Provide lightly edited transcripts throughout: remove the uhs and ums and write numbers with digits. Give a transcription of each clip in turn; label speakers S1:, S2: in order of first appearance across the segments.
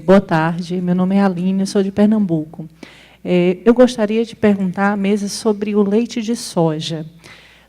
S1: Boa tarde, meu nome é Aline, eu sou de Pernambuco. Eu gostaria de perguntar à mesa sobre o leite de soja,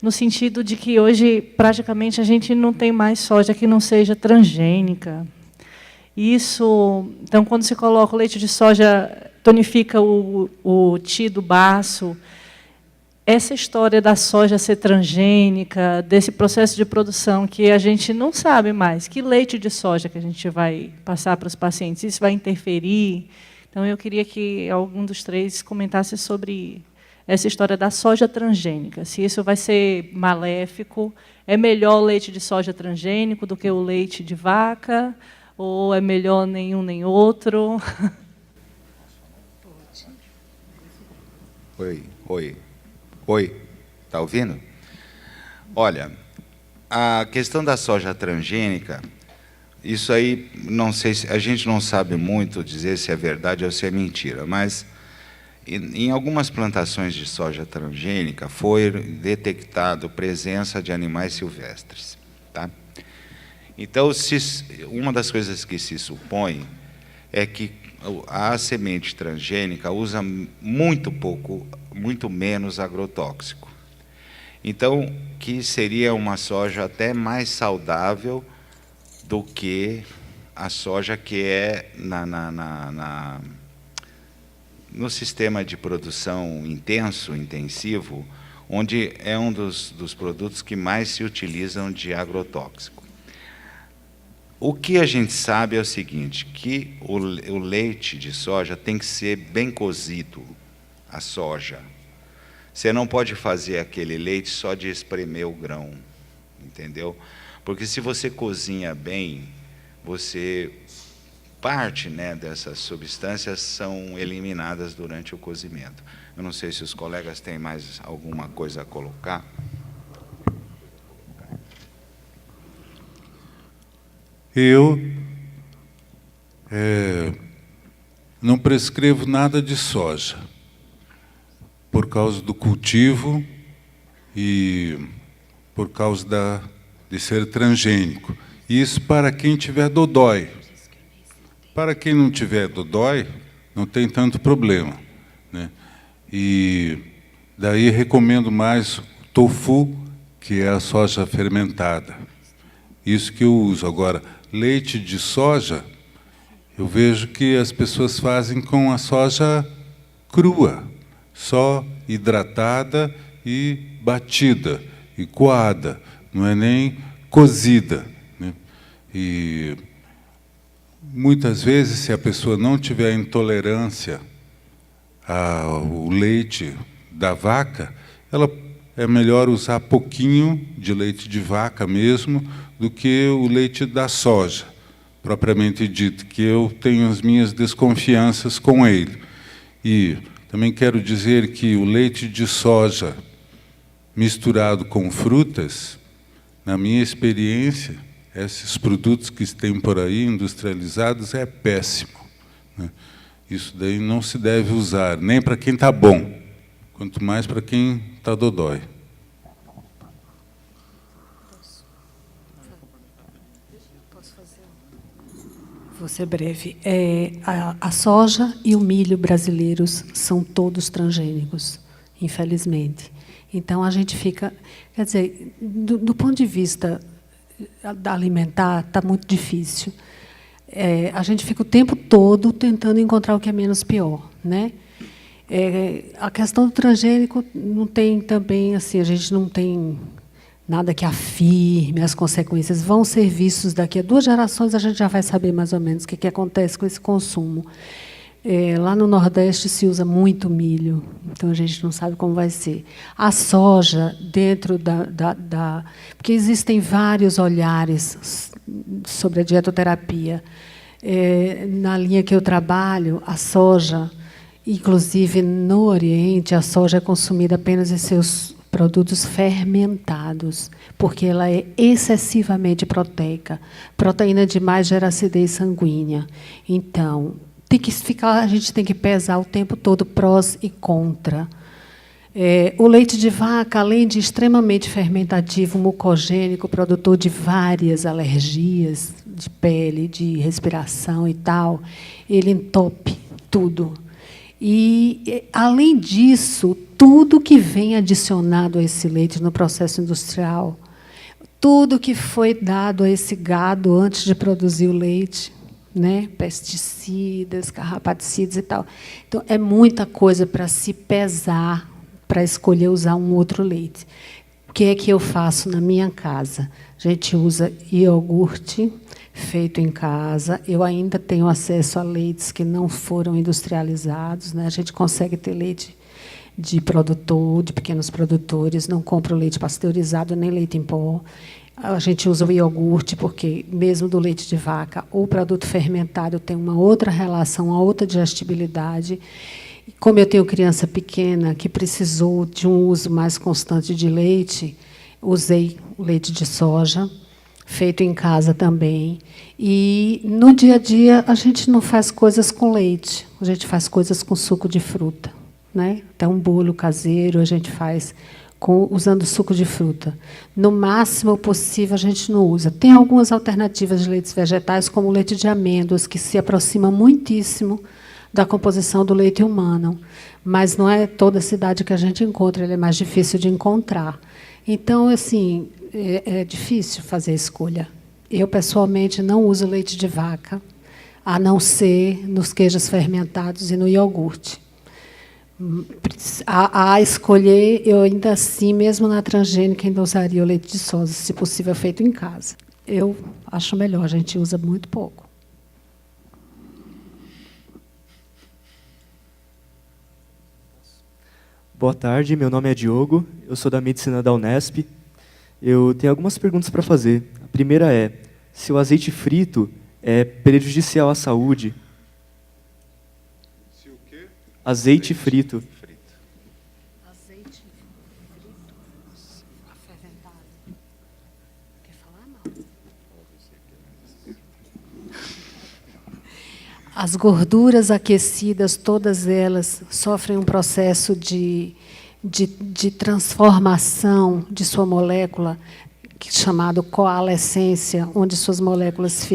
S1: no sentido de que hoje, praticamente, a gente não tem mais soja que não seja transgênica. Isso, então, quando se coloca o leite de soja, tonifica o tido baço. Essa história da soja ser transgênica, desse processo de produção que a gente não sabe mais, que leite de soja que a gente vai passar para os pacientes, isso vai interferir? Então, eu queria que algum dos três comentasse sobre essa história da soja transgênica, se isso vai ser maléfico, é melhor o leite de soja transgênico do que o leite de vaca, ou é melhor nenhum nem outro?
S2: Oi, está ouvindo? Olha, a questão da soja transgênica, isso aí, não sei se a gente não sabe muito dizer se é verdade ou se é mentira, mas em algumas plantações de soja transgênica foi detectado presença de animais silvestres, tá? Então, uma das coisas que se supõe é que a semente transgênica usa muito menos agrotóxico. Então, que seria uma soja até mais saudável do que a soja que é no sistema de produção intensivo, onde é um dos produtos que mais se utilizam de agrotóxico. O que a gente sabe é o seguinte, que o leite de soja tem que ser bem cozido, a soja. Você não pode fazer aquele leite só de espremer o grão, entendeu? Porque se você cozinha bem, parte, né, dessas substâncias são eliminadas durante o cozimento. Eu não sei se os colegas têm mais alguma coisa a colocar.
S3: Eu não prescrevo nada de soja, por causa do cultivo e por causa de ser transgênico. Isso para quem tiver dodói. Para quem não tiver dodói, não tem tanto problema, né? E daí recomendo mais o tofu, que é a soja fermentada. Isso que eu uso. Agora, leite de soja, eu vejo que as pessoas fazem com a soja crua, só hidratada e batida, e coada, não é nem cozida, né? E muitas vezes, se a pessoa não tiver intolerância ao leite da vaca, é melhor usar pouquinho de leite de vaca mesmo do que o leite da soja, propriamente dito, que eu tenho as minhas desconfianças com ele. E também quero dizer que o leite de soja misturado com frutas, na minha experiência, esses produtos que tem por aí, industrializados, é péssimo, né? Isso daí não se deve usar, nem para quem está bom, quanto mais para quem está dodói.
S4: Vou ser breve. A soja e o milho brasileiros são todos transgênicos, infelizmente. Então, a gente fica... Quer dizer, do ponto de vista alimentar, está muito difícil. A gente fica o tempo todo tentando encontrar o que é menos pior, né? A questão do transgênico não tem também... assim, a gente não tem nada que afirme as consequências. Vão ser vistos daqui a 2 gerações, a gente já vai saber mais ou menos o que acontece com esse consumo. Lá no Nordeste se usa muito milho, então a gente não sabe como vai ser. A soja, dentro porque existem vários olhares sobre a dietoterapia. Na linha que eu trabalho, a soja, inclusive no Oriente, a soja é consumida apenas em seus produtos fermentados, porque ela é excessivamente proteica. Proteína demais gera acidez sanguínea. Então, a gente tem que pesar o tempo todo prós e contra. O leite de vaca, além de extremamente fermentativo, mucogênico, produtor de várias alergias de pele, de respiração e tal, ele entope tudo. E, além disso, tudo que vem adicionado a esse leite no processo industrial, tudo que foi dado a esse gado antes de produzir o leite, né? Pesticidas, carrapaticidas e tal. Então, é muita coisa para se pesar para escolher usar um outro leite. O que é que eu faço na minha casa? A gente usa iogurte feito em casa. Eu ainda tenho acesso a leites que não foram industrializados, né? A gente consegue ter leite de produtor, de pequenos produtores, não compro leite pasteurizado nem leite em pó. A gente usa o iogurte, porque, mesmo do leite de vaca, o produto fermentado tem uma outra relação, uma outra digestibilidade. Como eu tenho criança pequena que precisou de um uso mais constante de leite, usei o leite de soja, feito em casa também. E, no dia a dia, a gente não faz coisas com leite, a gente faz coisas com suco de fruta, né? Até um bolo caseiro a gente faz usando suco de fruta. No máximo possível, a gente não usa. Tem algumas alternativas de leites vegetais, como o leite de amêndoas, que se aproxima muitíssimo da composição do leite humano, mas não é toda cidade que a gente encontra, ele é mais difícil de encontrar. Então, assim, é difícil fazer a escolha. Eu, pessoalmente, não uso leite de vaca, a não ser nos queijos fermentados e no iogurte. A escolher, eu ainda assim, mesmo na transgênica, ainda usaria o leite de soja, se possível, feito em casa. Eu acho melhor, a gente usa muito pouco.
S5: Boa tarde, meu nome é Diogo, eu sou da Medicina da Unesp. Eu tenho algumas perguntas para fazer. A primeira é, se o azeite frito é prejudicial à saúde?
S3: Se o quê?
S5: Azeite frito.
S4: Azeite frito, fermentado. Quer falar, não? As gorduras aquecidas, todas elas sofrem um processo de transformação de sua molécula, chamado coalescência, onde suas moléculas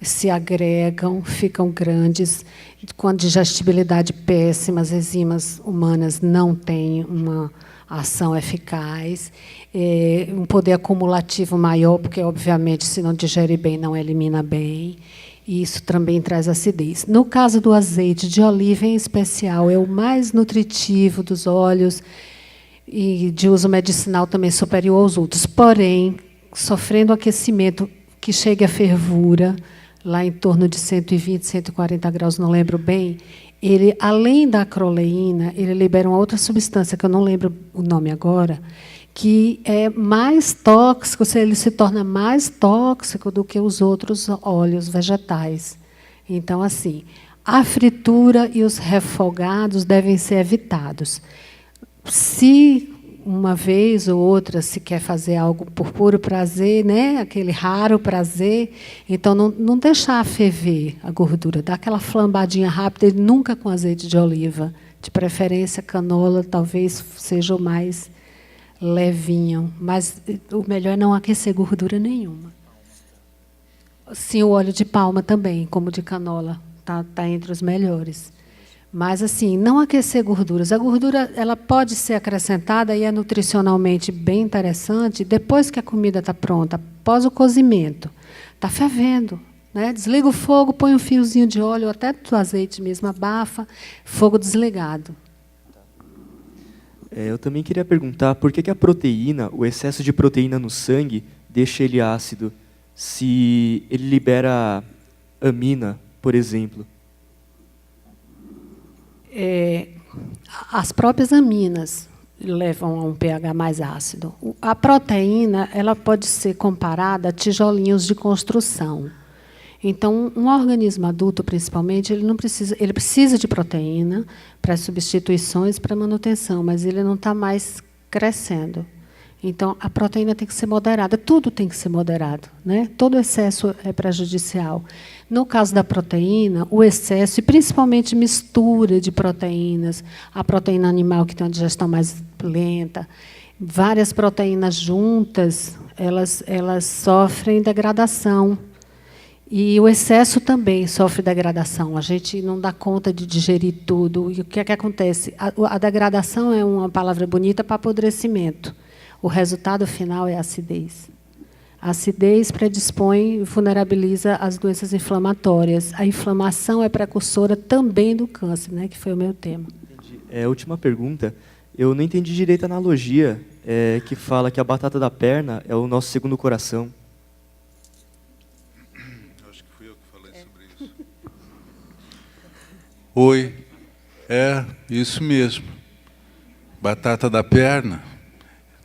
S4: se agregam, ficam grandes, com a digestibilidade péssima, as enzimas humanas não têm uma ação eficaz, um poder acumulativo maior, porque, obviamente, se não digere bem, não elimina bem. E isso também traz acidez. No caso do azeite de oliva, em especial, é o mais nutritivo dos óleos e de uso medicinal também superior aos outros. Porém, sofrendo aquecimento que chegue à fervura, lá em torno de 120, 140 graus, não lembro bem, ele, além da acroleína, ele libera uma outra substância, que eu não lembro o nome agora, que é mais tóxico, ele se torna mais tóxico do que os outros óleos vegetais. Então, assim, a fritura e os refogados devem ser evitados. Se uma vez ou outra se quer fazer algo por puro prazer, né, aquele raro prazer, então não deixar ferver a gordura, dar aquela flambadinha rápida, e nunca com azeite de oliva, de preferência canola, talvez seja o mais levinho, mas o melhor é não aquecer gordura nenhuma. Sim, o óleo de palma também, como o de canola, tá entre os melhores. Mas, assim, não aquecer gorduras. A gordura ela pode ser acrescentada e é nutricionalmente bem interessante depois que a comida está pronta, após o cozimento. Está fervendo, né? Desliga o fogo, põe um fiozinho de óleo, até do azeite mesmo, abafa, fogo desligado.
S5: Eu também queria perguntar por que a proteína, o excesso de proteína no sangue, deixa ele ácido, se ele libera amina, por exemplo.
S4: As próprias aminas levam a um pH mais ácido. A proteína ela pode ser comparada a tijolinhos de construção. Então, um organismo adulto, principalmente, ele precisa de proteína para substituições, para manutenção, mas ele não está mais crescendo. Então, a proteína tem que ser moderada, tudo tem que ser moderado, né? Todo excesso é prejudicial. No caso da proteína, o excesso, e principalmente mistura de proteínas, a proteína animal que tem uma digestão mais lenta, várias proteínas juntas, elas sofrem degradação. E o excesso também sofre degradação. A gente não dá conta de digerir tudo. E o que é que acontece? A degradação é uma palavra bonita para apodrecimento. O resultado final é a acidez. A acidez predispõe e vulnerabiliza as doenças inflamatórias. A inflamação é precursora também do câncer, né, que foi o meu tema.
S5: Entendi. Última pergunta. Eu não entendi direito a analogia que fala que a batata da perna é o nosso segundo coração.
S3: Acho que fui eu que falei sobre isso. Oi, é isso mesmo. Batata da perna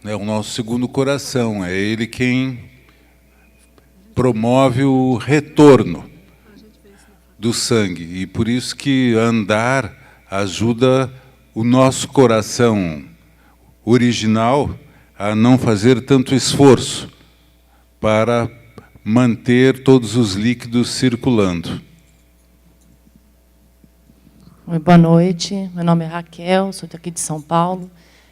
S3: é o nosso segundo coração, é ele quem promove o retorno do sangue. E por isso que andar ajuda o nosso coração original a não fazer tanto esforço para manter todos os líquidos circulando.
S6: Oi, boa noite. Meu nome é Raquel, sou daqui de São Paulo.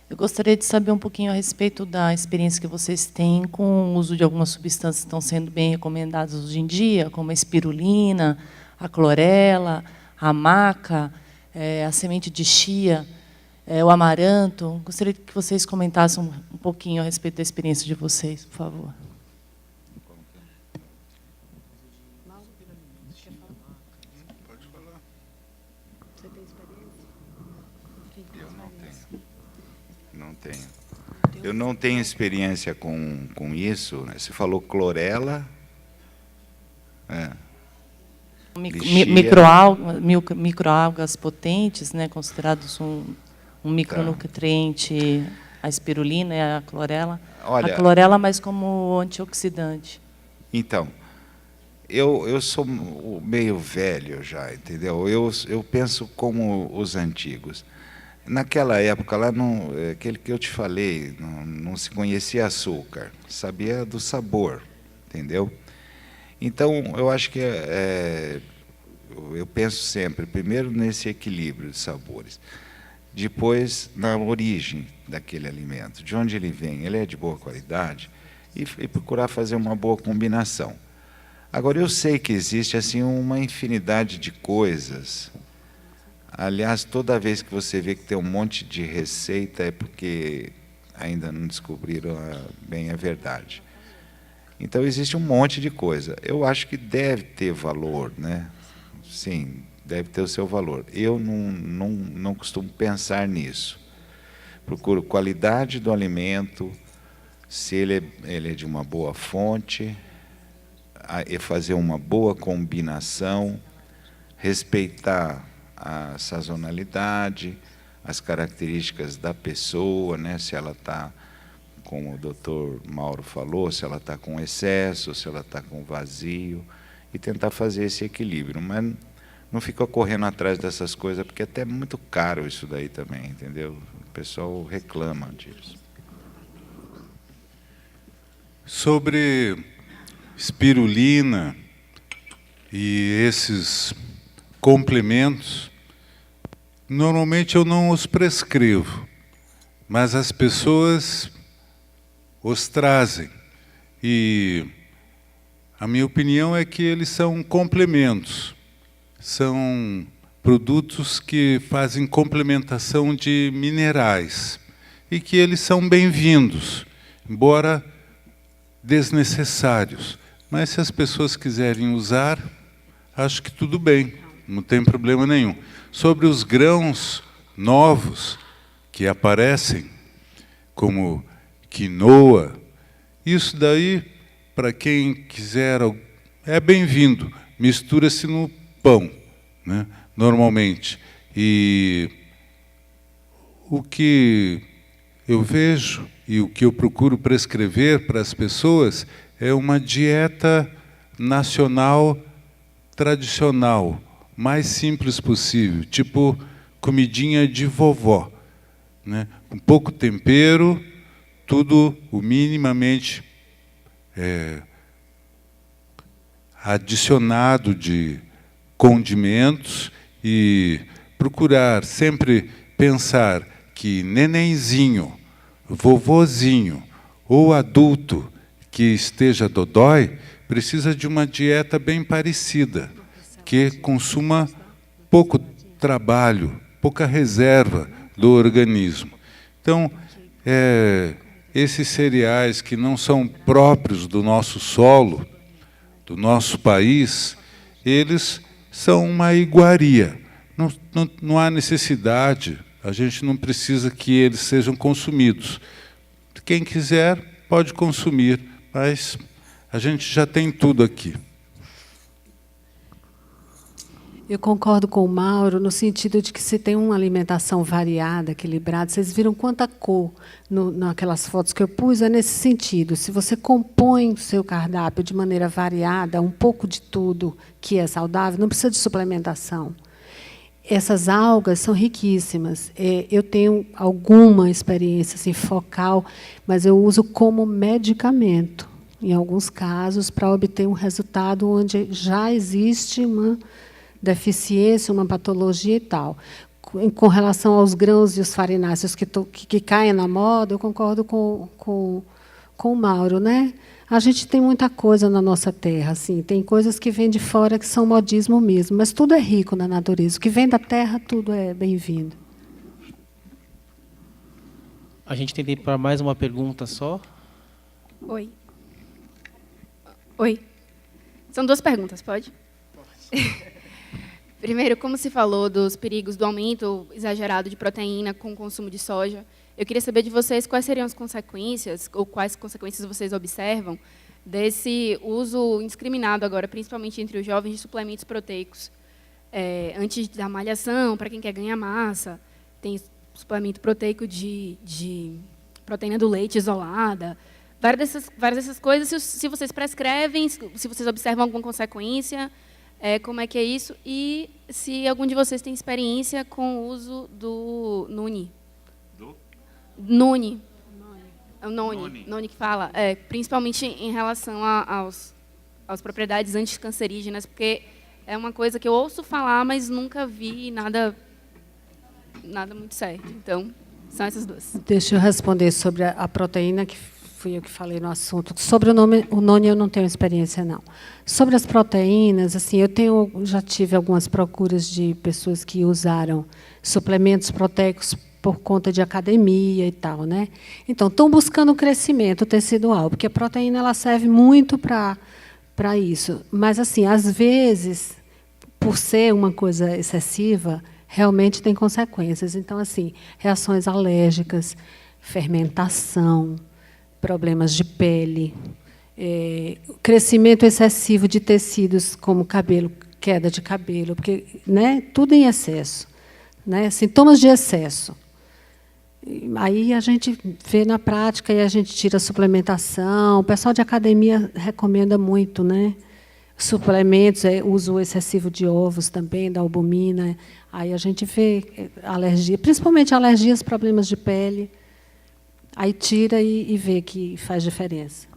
S6: Eu gostaria de saber um pouquinho a respeito da experiência que vocês têm com o uso de algumas substâncias que estão sendo bem recomendadas hoje em dia, como a espirulina, a clorela, a maca, a semente de chia, o amaranto. Gostaria que vocês comentassem um pouquinho a respeito da experiência de vocês, por favor.
S3: Pode falar.
S4: Você tem experiência?
S2: Eu não tenho. Eu não tenho experiência com isso. Né? Você falou clorela.
S6: Microalgas potentes, né, considerados um micronutriente, a espirulina e a clorela.
S2: Olha,
S6: a clorela mais como antioxidante.
S2: Então, eu sou meio velho já, entendeu? Eu penso como os antigos. Naquela época, lá aquele que eu te falei, não se conhecia açúcar, sabia do sabor, entendeu? Então, eu acho que eu penso sempre, primeiro nesse equilíbrio de sabores, depois na origem daquele alimento, de onde ele vem, ele é de boa qualidade, e procurar fazer uma boa combinação. Agora, eu sei que existe assim uma infinidade de coisas. Aliás, toda vez que você vê que tem um monte de receita, é porque ainda não descobriram bem a verdade. Então, existe um monte de coisa. Eu acho que deve ter valor, né? Sim, deve ter o seu valor. Eu não costumo pensar nisso. Procuro qualidade do alimento, se ele é de uma boa fonte, fazer uma boa combinação, respeitar a sazonalidade, as características da pessoa, né? Se ela está, como o doutor Mauro falou, se ela está com excesso, se ela está com vazio, e tentar fazer esse equilíbrio. Mas não fica correndo atrás dessas coisas, porque até é muito caro isso daí também, entendeu? O pessoal reclama disso.
S3: Sobre espirulina e esses complementos, normalmente eu não os prescrevo, mas as pessoas os trazem. E a minha opinião é que eles são complementos, são produtos que fazem complementação de minerais e que eles são bem-vindos, embora desnecessários. Mas se as pessoas quiserem usar, acho que tudo bem, não tem problema nenhum. Sobre os grãos novos que aparecem, como quinoa, isso daí, para quem quiser, é bem-vindo. Mistura-se no pão, né, normalmente. E o que eu vejo e o que eu procuro prescrever para as pessoas é uma dieta nacional tradicional, mais simples possível, tipo comidinha de vovó, né? Com pouco tempero, tudo o minimamente adicionado de condimentos e procurar sempre pensar que nenenzinho, vovozinho ou adulto que esteja dodói precisa de uma dieta bem parecida, que consuma pouco trabalho, pouca reserva do organismo. Então, esses cereais que não são próprios do nosso solo, do nosso país, eles são uma iguaria. Não há necessidade, a gente não precisa que eles sejam consumidos. Quem quiser pode consumir, mas a gente já tem tudo aqui.
S4: Eu concordo com o Mauro no sentido de que se tem uma alimentação variada, equilibrada, vocês viram quanta cor naquelas fotos que eu pus, é nesse sentido. Se você compõe o seu cardápio de maneira variada, um pouco de tudo que é saudável, não precisa de suplementação. Essas algas são riquíssimas. Eu tenho alguma experiência assim, focal, mas eu uso como medicamento, em alguns casos, para obter um resultado onde já existe uma deficiência, uma patologia e tal. Com relação aos grãos e os farináceos que caem na moda, eu concordo com o Mauro, né? A gente tem muita coisa na nossa terra, assim, tem coisas que vêm de fora que são modismo mesmo, mas tudo é rico na natureza. O que vem da terra, tudo é bem-vindo.
S7: A gente tem tempo para mais uma pergunta só.
S8: Oi. Oi. São 2 perguntas, pode? Primeiro, como se falou dos perigos do aumento exagerado de proteína com o consumo de soja, eu queria saber de vocês quais seriam as consequências, ou quais consequências vocês observam, desse uso indiscriminado agora, principalmente entre os jovens, de suplementos proteicos. Antes da malhação, para quem quer ganhar massa, tem suplemento proteico de proteína do leite isolada, várias dessas coisas, se vocês prescrevem, se vocês observam alguma consequência, como é que é isso, e se algum de vocês tem experiência com o uso do Noni. Noni. É o Noni que fala, principalmente em relação às propriedades anticancerígenas, porque é uma coisa que eu ouço falar, mas nunca vi nada muito certo. Então, são essas 2.
S4: Deixa eu responder sobre a proteína, que fui eu que falei no assunto. Sobre o Noni, eu não tenho experiência, não. Sobre as proteínas, assim, já tive algumas procuras de pessoas que usaram suplementos proteicos por conta de academia e tal, né? Então, estão buscando o crescimento tecidual, porque a proteína ela serve muito para isso. Mas, assim, às vezes, por ser uma coisa excessiva, realmente tem consequências. Então, assim, reações alérgicas, fermentação, problemas de pele, crescimento excessivo de tecidos como cabelo, queda de cabelo, porque, né, tudo em excesso, né? Sintomas de excesso. Aí a gente vê na prática e a gente tira a suplementação. O pessoal de academia recomenda muito, né? Suplementos, uso excessivo de ovos também, da albumina. Aí a gente vê alergia, principalmente alergias, problemas de pele. Aí tira e vê que faz diferença.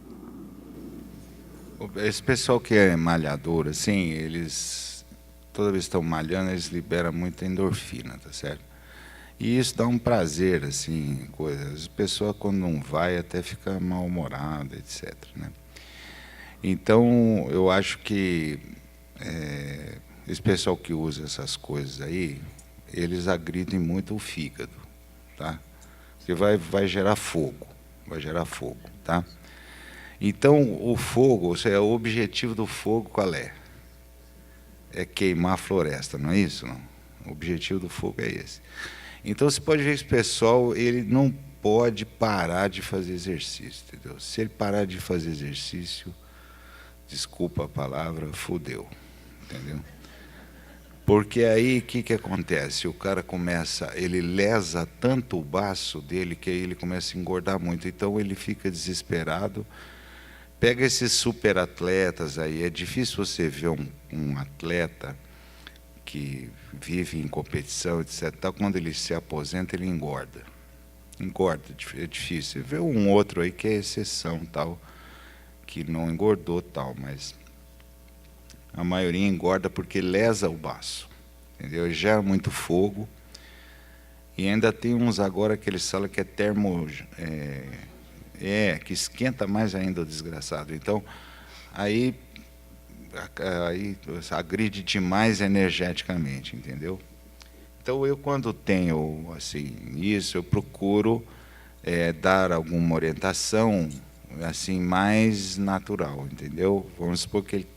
S2: Esse pessoal que é malhador, assim, eles, toda vez que estão malhando, eles liberam muita endorfina, tá certo? E isso dá um prazer, assim, coisas. A pessoa, quando não vai, até fica mal-humorada, etc., né? Então, eu acho que esse pessoal que usa essas coisas aí, eles agridem muito o fígado, tá? Porque vai gerar fogo, tá? Então, o fogo, ou seja, o objetivo do fogo qual é? É queimar a floresta, não é isso? Não? O objetivo do fogo é esse. Então, você pode ver que esse pessoal, ele não pode parar de fazer exercício, entendeu? Se ele parar de fazer exercício, desculpa a palavra, fudeu, entendeu? Porque aí, o que acontece? O cara começa, ele lesa tanto o baço dele, que aí ele começa a engordar muito. Então, ele fica desesperado. Pega esses superatletas aí, é difícil você ver um atleta que vive em competição, etc., quando ele se aposenta, ele engorda. engorda, é difícil. Você vê um outro aí que é exceção, tal, que não engordou, tal, mas a maioria engorda porque lesa o baço, entendeu? Gera muito fogo. E ainda tem uns agora que eles falam que é que esquenta mais ainda o desgraçado. Então, aí agride demais energeticamente, entendeu? Então, eu quando tenho assim isso, eu procuro dar alguma orientação assim mais natural, entendeu? Vamos supor que ele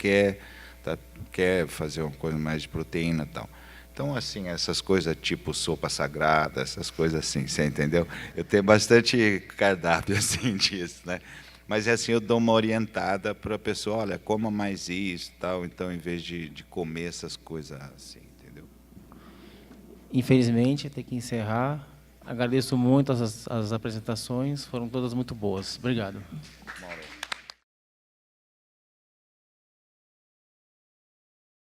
S2: quer fazer uma coisa mais de proteína e tal. Então, assim, essas coisas tipo sopa sagrada, essas coisas assim, você entendeu? Eu tenho bastante cardápio assim disso, né? Mas assim, eu dou uma orientada para a pessoa, olha, coma mais isso, tal, então, em vez de comer essas coisas assim, entendeu?
S7: Infelizmente, tem que encerrar. Agradeço muito as apresentações, foram todas muito boas. Obrigado.